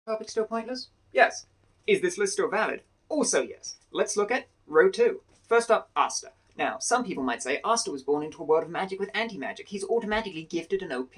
Topic still pointless? Yes. Is this list still valid? Also yes. Let's look at row 2. First up, Asta. Now, some people might say Asta was born into a world of magic with anti-magic. He's automatically gifted and OP.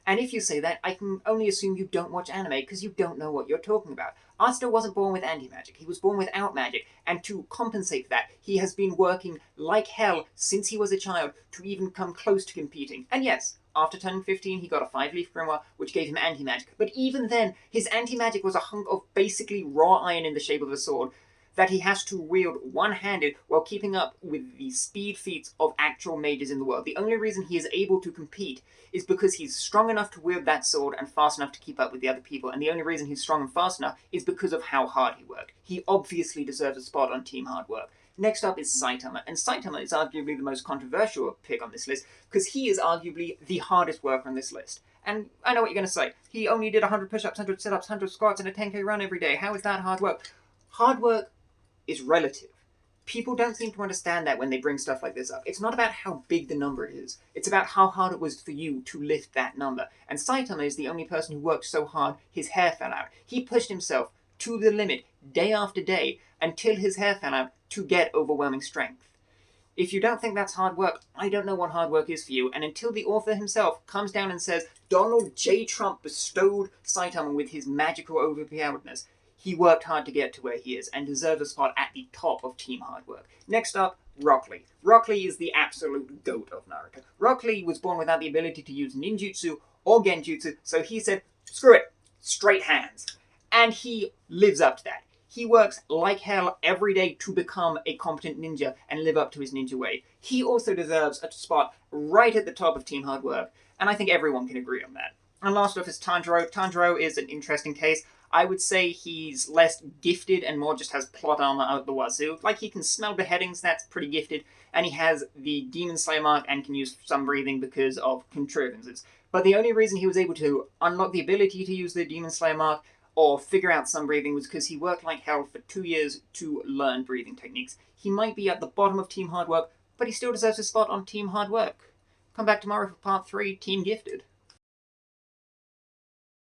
And if you say that, I can only assume you don't watch anime because you don't know what you're talking about. Asta wasn't born with anti-magic. He was born without magic. And to compensate for that, he has been working like hell since he was a child to even come close to competing. And yes, after turning 15, he got a 5-leaf grimoire, which gave him anti-magic. But even then, his anti-magic was a hunk of basically raw iron in the shape of a sword that he has to wield one-handed while keeping up with the speed feats of actual mages in the world. The only reason he is able to compete is because he's strong enough to wield that sword and fast enough to keep up with the other people. And the only reason he's strong and fast enough is because of how hard he worked. He obviously deserves a spot on Team Hard Work. Next up is Saitama, and Saitama is arguably the most controversial pick on this list because he is arguably the hardest worker on this list. And I know what you're going to say. He only did 100 push-ups, 100 sit-ups, 100 squats, and a 10k run every day. How is that hard work? Hard work is relative. People don't seem to understand that when they bring stuff like this up. It's not about how big the number is. It's about how hard it was for you to lift that number. And Saitama is the only person who worked so hard his hair fell out. He pushed himself to the limit day after day until his hair fell out to get overwhelming strength. If you don't think that's hard work, I don't know what hard work is for you, and until the author himself comes down and says Donald J. Trump bestowed Saitama with his magical overpoweredness, he worked hard to get to where he is and deserves a spot at the top of Team Hard Work. Next up, Rock Lee. Rock Lee is the absolute goat of Naruto. Rock Lee was born without the ability to use ninjutsu or genjutsu, so he said, screw it, straight hands. And he lives up to that. He works like hell every day to become a competent ninja and live up to his ninja way. He also deserves a spot right at the top of Team Hard Work, and I think everyone can agree on that. And last off is Tanjiro. Tanjiro is an interesting case. I would say he's less gifted and more just has plot armor out the wazoo. Like, he can smell beheadings, that's pretty gifted, and he has the Demon Slayer mark and can use some breathing because of contrivances. But the only reason he was able to unlock the ability to use the Demon Slayer mark or figure out some breathing was because he worked like hell for 2 years to learn breathing techniques. He might be at the bottom of Team Hard Work, but he still deserves a spot on Team Hard Work. Come back tomorrow for part 3, Team Gifted.